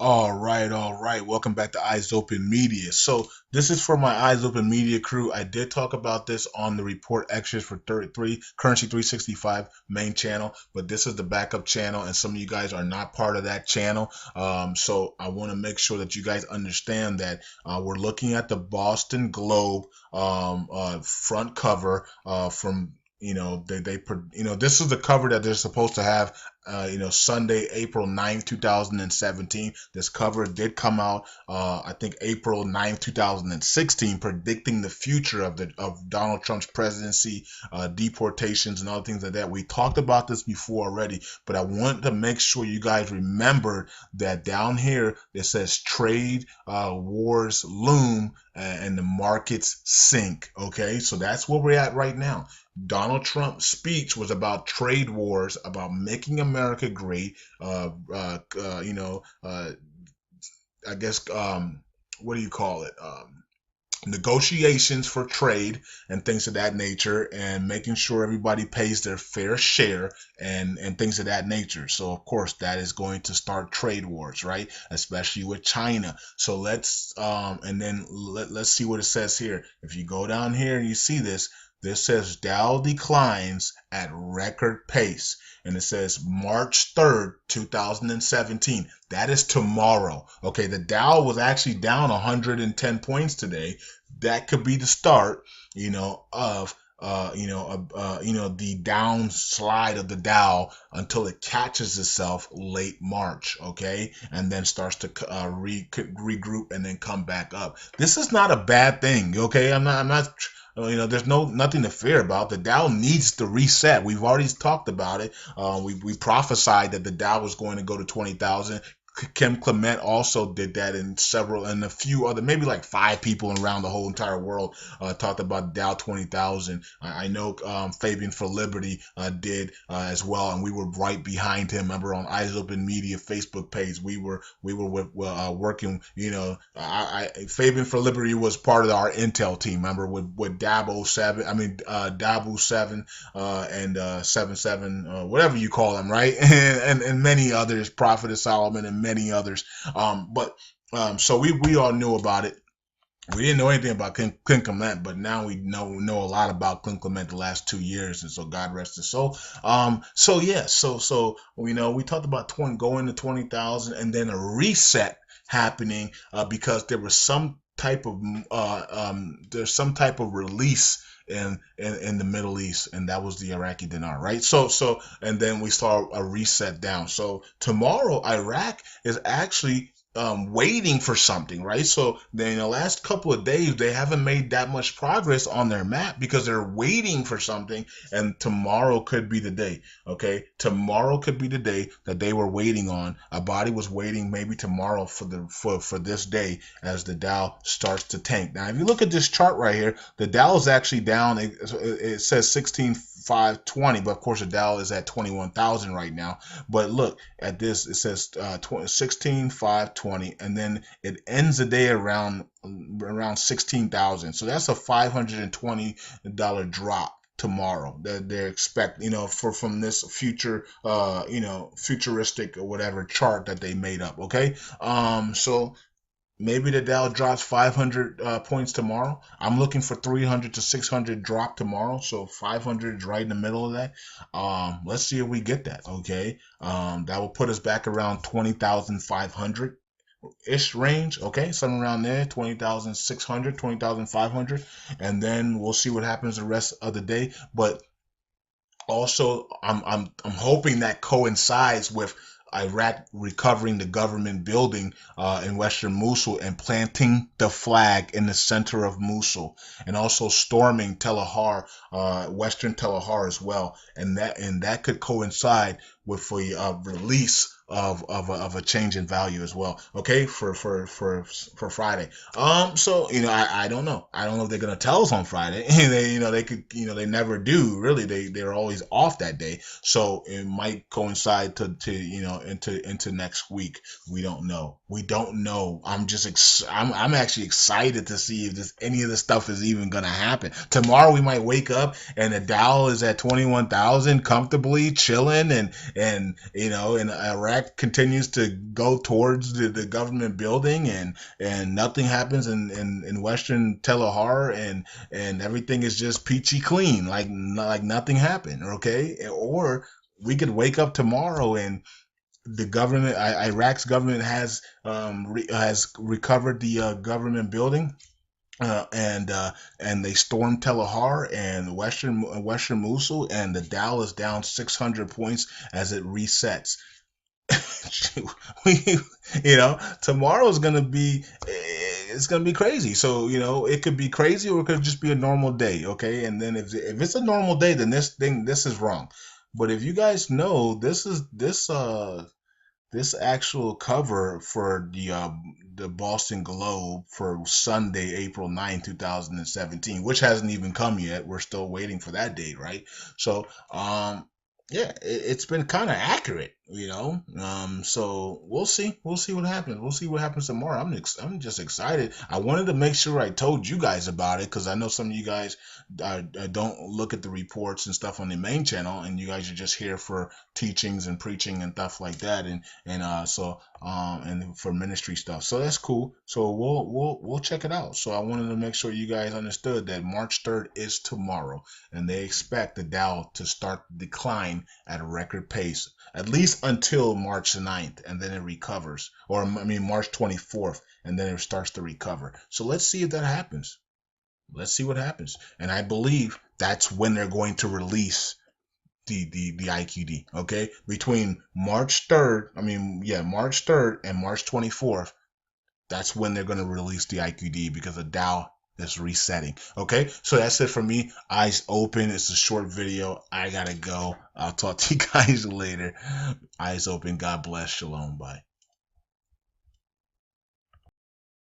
All right, all right. Welcome back to Eyes Open Media. So this is for my Eyes Open Media crew. I did talk about this on the report extras for 33 Currency 365 main channel, but this is the backup channel, and some of you guys are not part of that channel. So I want to make sure that you guys understand that we're looking at the Boston Globe front cover from. This is the cover that they're supposed to have Sunday, April 9th, 2017. This cover did come out, I think April 9th, 2016, predicting the future of Donald Trump's presidency, deportations, and other things like that. We talked about this before already, but I want to make sure you guys remember that down here it says trade wars loom and the markets sink. Okay, so that's where we're at right now. Donald Trump's speech was about trade wars, about making America great. I guess what do you call it? Negotiations for trade and things of that nature, and making sure everybody pays their fair share and things of that nature. So of course that is going to start trade wars, right? Especially with China. So let's see what it says here. If you go down here and you see this says Dow declines at record pace. And it says March 3rd, 2017. That is tomorrow. Okay, the Dow was actually down 110 points today. That could be the start, of the downslide of the Dow until it catches itself late March, okay, and then starts to regroup and then come back up. This is not a bad thing, okay. I'm not. There's nothing to fear about. The Dow needs to reset. We've already talked about it. We prophesied that the Dow was going to go to 20,000. Kim Clement also did that, and a few other, maybe like 5 people around the whole entire world talked about Dow 20,000. I know Fabian for Liberty did as well, and we were right behind him. Remember, on Eyes Open Media Facebook page, we were working. Fabian for Liberty was part of our intel team. Remember, with Dabo 7, Dabu 7 and 77, whatever you call them, right? and many others, Prophet of Solomon and many others. So we all knew about it. We didn't know anything about Clint Clement, but now we know a lot about Clint Clement the last 2 years, and so God rest his soul. We talked about going to 20,000 and then a reset happening because there was some type of there's some type of release in the Middle East, and that was the Iraqi dinar, right? And then we saw a reset down. So tomorrow, Iraq is actually waiting for something, right? So then in the last couple of days, they haven't made that much progress on their map because they're waiting for something, and tomorrow could be the day. Okay, tomorrow could be the day that they were waiting on. A body was waiting maybe tomorrow for this day as the Dow starts to tank. Now, if you look at this chart right here, the Dow is actually down. It says 16,520, but of course the Dow is at 21,000 right now. But look at this, it says 16,520, and then it ends the day around 16,000. So that's a $520 drop tomorrow that they're expect from this futuristic or whatever chart that they made up. Okay, so maybe the Dow drops 500 points tomorrow. I'm looking for 300 to 600 drop tomorrow. So 500 is right in the middle of that. Let's see if we get that. Okay. That will put us back around 20,500 ish range. Okay. Somewhere around there, 20,600, 20,500. And then we'll see what happens the rest of the day. But also, I'm hoping that coincides with Iraq recovering the government building in western Mosul and planting the flag in the center of Mosul, and also storming Tel Ahar, western Tel Ahar as well, and that could coincide with the release of a change in value as well. Okay, for Friday. I don't know. I don't know if they're gonna tell us on Friday. They could, they never do really. They're always off that day, so it might coincide to into next week. We don't know. I'm actually excited to see if any of this stuff is even gonna happen. Tomorrow we might wake up and the Dow is at 21,000 comfortably chilling, and Iraq Iraq continues to go towards the government building, and nothing happens in Western Tel Har, and everything is just peachy clean, like nothing happened, okay? Or we could wake up tomorrow and the government, Iraq's government has recovered the government building, and they stormed Tel Har and Western Mosul, and the Dow is down 600 points as it resets. we, tomorrow's gonna be, it's gonna be crazy. So it could be crazy, or it could just be a normal day, okay? And then if it's a normal day, then this is wrong. But if you guys know, this actual cover for the Boston Globe for Sunday, April 9th, 2017, which hasn't even come yet. We're still waiting for that date, right? So, yeah, it's been kind of accurate, so we'll see. We'll see what happens. We'll see what happens tomorrow. I'm just excited. I wanted to make sure I told you guys about it, because I know some of you guys don't look at the reports and stuff on the main channel, and you guys are just here for teachings and preaching and stuff like that, and for ministry stuff. So that's cool. So we'll check it out. So I wanted to make sure you guys understood that March 3rd is tomorrow, and they expect the Dow to start decline at a record pace, at least until March 9th, and then it recovers, or I mean March 24th, and then it starts to recover. So let's see if that happens. Let's see what happens. And I believe that's when they're going to release the IQD, okay? Between March 3rd, March 3rd and March 24th, that's when they're going to release the IQD, because the Dow is resetting. Okay, so that's it for me. Eyes open. It's a short video. I gotta go. I'll talk to you guys later. Eyes open. God bless. Shalom. Bye.